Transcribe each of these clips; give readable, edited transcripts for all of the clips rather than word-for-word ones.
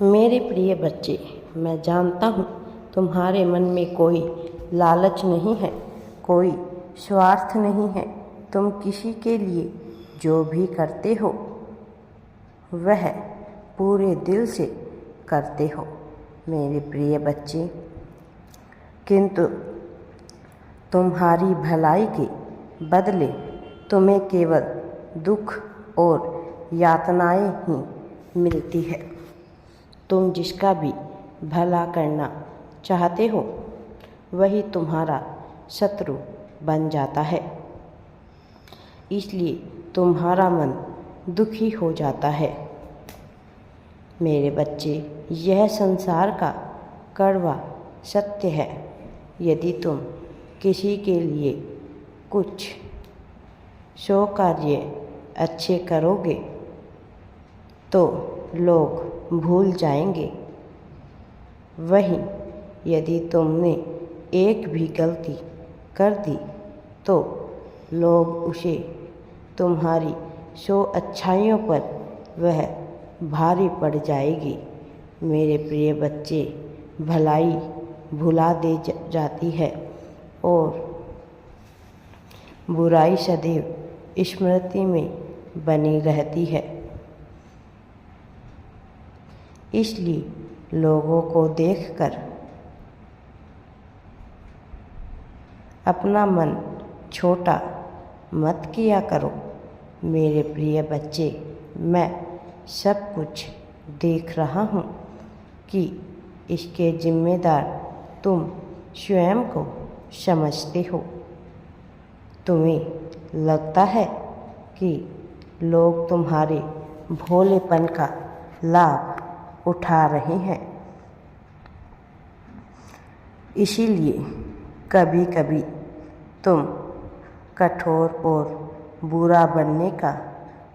मेरे प्रिय बच्चे, मैं जानता हूँ तुम्हारे मन में कोई लालच नहीं है, कोई स्वार्थ नहीं है। तुम किसी के लिए जो भी करते हो वह पूरे दिल से करते हो मेरे प्रिय बच्चे, किंतु तुम्हारी भलाई के बदले तुम्हें केवल दुख और यातनाएं ही मिलती है। तुम जिसका भी भला करना चाहते हो वही तुम्हारा शत्रु बन जाता है, इसलिए तुम्हारा मन दुखी हो जाता है। मेरे बच्चे, यह संसार का कड़वा सत्य है। यदि तुम किसी के लिए कुछ 100 कार्य अच्छे करोगे तो लोग भूल जाएंगे, वहीं यदि तुमने एक भी गलती कर दी तो लोग उसे तुम्हारी 100 अच्छाइयों पर वह भारी पड़ जाएगी। मेरे प्रिय बच्चे, भलाई भुला दे जाती है और बुराई सदैव स्मृति में बनी रहती है। इसलिए लोगों को देखकर अपना मन छोटा मत किया करो। मेरे प्रिय बच्चे, मैं सब कुछ देख रहा हूँ कि इसके जिम्मेदार तुम स्वयं को समझते हो। तुम्हें लगता है कि लोग तुम्हारे भोलेपन का लाभ उठा रहे हैं, इसीलिए कभी कभी तुम कठोर और बुरा बनने का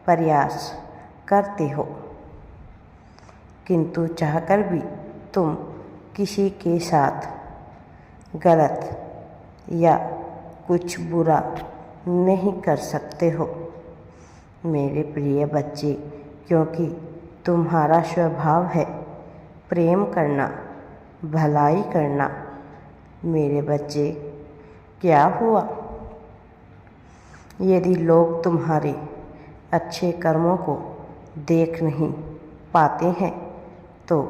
प्रयास करते हो, किंतु चाहकर भी तुम किसी के साथ गलत या कुछ बुरा नहीं कर सकते हो मेरे प्रिय बच्चे, क्योंकि तुम्हारा स्वभाव है प्रेम करना, भलाई करना। मेरे बच्चे, क्या हुआ यदि लोग तुम्हारे अच्छे कर्मों को देख नहीं पाते हैं तो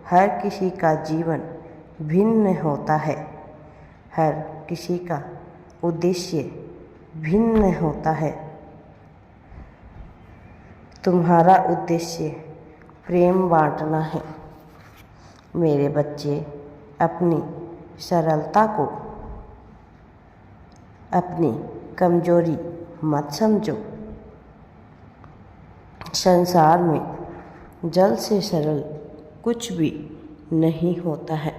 हर किसी का जीवन भिन्न होता है, हर किसी का उद्देश्य भिन्न होता है। तुम्हारा उद्देश्य प्रेम बांटना है। मेरे बच्चे, अपनी सरलता को अपनी कमजोरी मत समझो। संसार में जल से सरल कुछ भी नहीं होता है,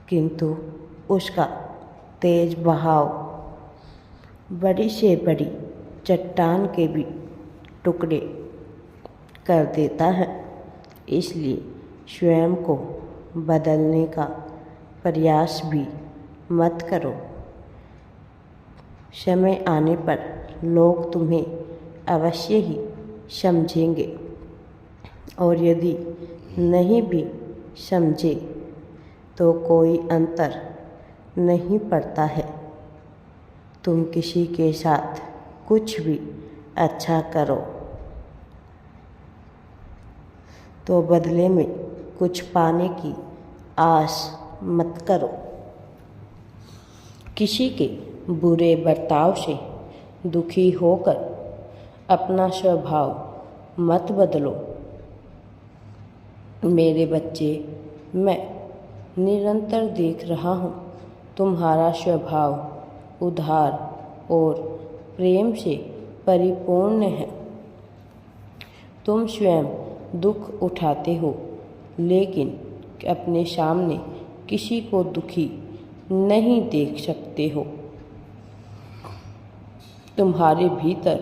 किंतु उसका तेज बहाव बड़ी से बड़ी चट्टान के भी टुकड़े कर देता है। इसलिए स्वयं को बदलने का प्रयास भी मत करो। समय आने पर लोग तुम्हें अवश्य ही समझेंगे, और यदि नहीं भी समझे तो कोई अंतर नहीं पड़ता है। तुम किसी के साथ कुछ भी अच्छा करो तो बदले में कुछ पाने की आस मत करो। किसी के बुरे बर्ताव से दुखी होकर अपना स्वभाव मत बदलो। मेरे बच्चे, मैं निरंतर देख रहा हूँ तुम्हारा स्वभाव उदार और प्रेम से परिपूर्ण है। तुम स्वयं दुख उठाते हो, लेकिन अपने सामने किसी को दुखी नहीं देख सकते हो। तुम्हारे भीतर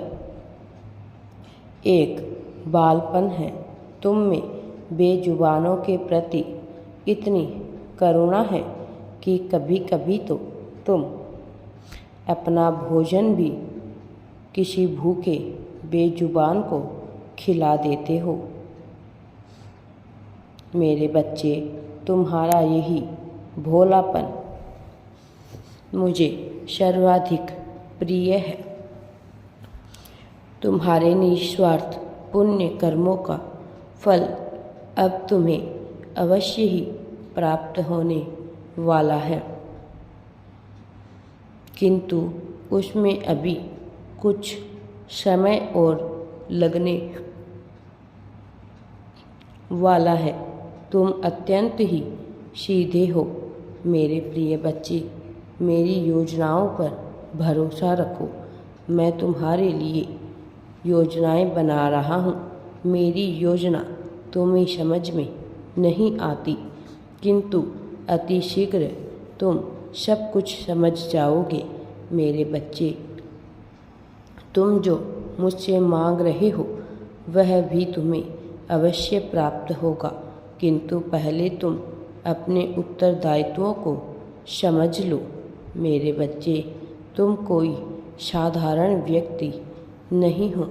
एक बालपन है। तुम में बेजुबानों के प्रति इतनी करुणा है कि कभी कभी तो तुम अपना भोजन भी किसी भूखे बेजुबान को खिला देते हो। मेरे बच्चे, तुम्हारा यही भोलापन मुझे सर्वाधिक प्रिय है। तुम्हारे निस्वार्थ पुण्य कर्मों का फल अब तुम्हें अवश्य ही प्राप्त होने वाला है, किंतु उसमें अभी कुछ समय और लगने वाला है। तुम अत्यंत ही सीधे हो मेरे प्रिय बच्चे। मेरी योजनाओं पर भरोसा रखो। मैं तुम्हारे लिए योजनाएं बना रहा हूँ। मेरी योजना तुम्हें समझ में नहीं आती, किंतु अति शीघ्र तुम सब कुछ समझ जाओगे मेरे बच्चे। तुम जो मुझसे मांग रहे हो वह भी तुम्हें अवश्य प्राप्त होगा, किंतु पहले तुम अपने उत्तरदायित्वों को समझ लो मेरे बच्चे। तुम कोई साधारण व्यक्ति नहीं हो।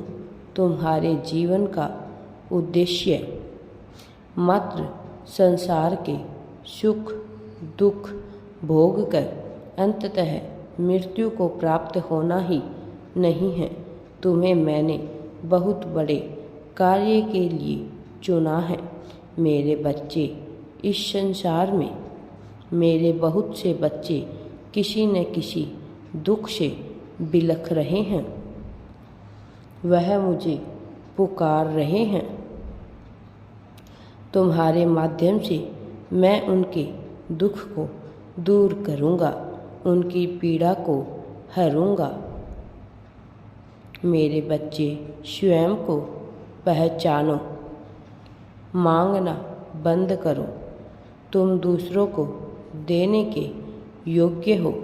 तुम्हारे जीवन का उद्देश्य मात्र संसार के सुख दुख भोग कर अंततः मृत्यु को प्राप्त होना ही नहीं है। तुम्हें मैंने बहुत बड़े कार्य के लिए चुना है मेरे बच्चे। इस संसार में मेरे बहुत से बच्चे किसी न किसी दुख से बिलख रहे हैं। वह मुझे पुकार रहे हैं। तुम्हारे माध्यम से मैं उनके दुख को दूर करूँगा, उनकी पीड़ा को हरूँगा। मेरे बच्चे, स्वयं को पहचानो, मांगना बंद करो। तुम दूसरों को देने के योग्य हो,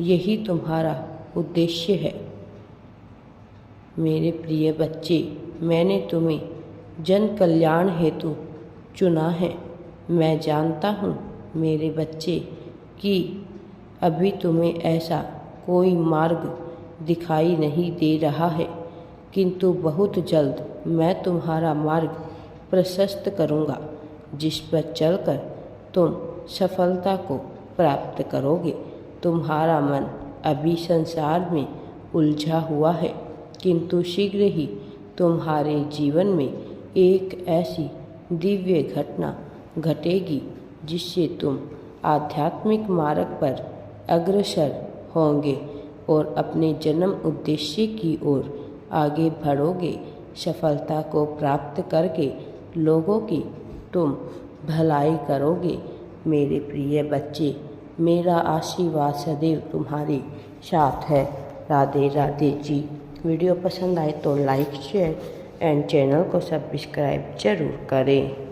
यही तुम्हारा उद्देश्य है मेरे प्रिय बच्चे। मैंने तुम्हें जन कल्याण हेतु चुना है। मैं जानता हूँ मेरे बच्चे कि अभी तुम्हें ऐसा कोई मार्ग दिखाई नहीं दे रहा है, किंतु बहुत जल्द मैं तुम्हारा मार्ग प्रशस्त करूँगा, जिस पर चलकर तुम सफलता को प्राप्त करोगे। तुम्हारा मन अभी संसार में उलझा हुआ है, किंतु शीघ्र ही तुम्हारे जीवन में एक ऐसी दिव्य घटना घटेगी जिससे तुम आध्यात्मिक मार्ग पर अग्रसर होंगे और अपने जन्म उद्देश्य की ओर आगे बढ़ोगे। सफलता को प्राप्त करके लोगों की तुम भलाई करोगे मेरे प्रिय बच्चे। मेरा आशीर्वाद सदैव तुम्हारे साथ है। राधे राधे जी। वीडियो पसंद आए तो लाइक शेयर एंड चैनल को सब्सक्राइब जरूर करें।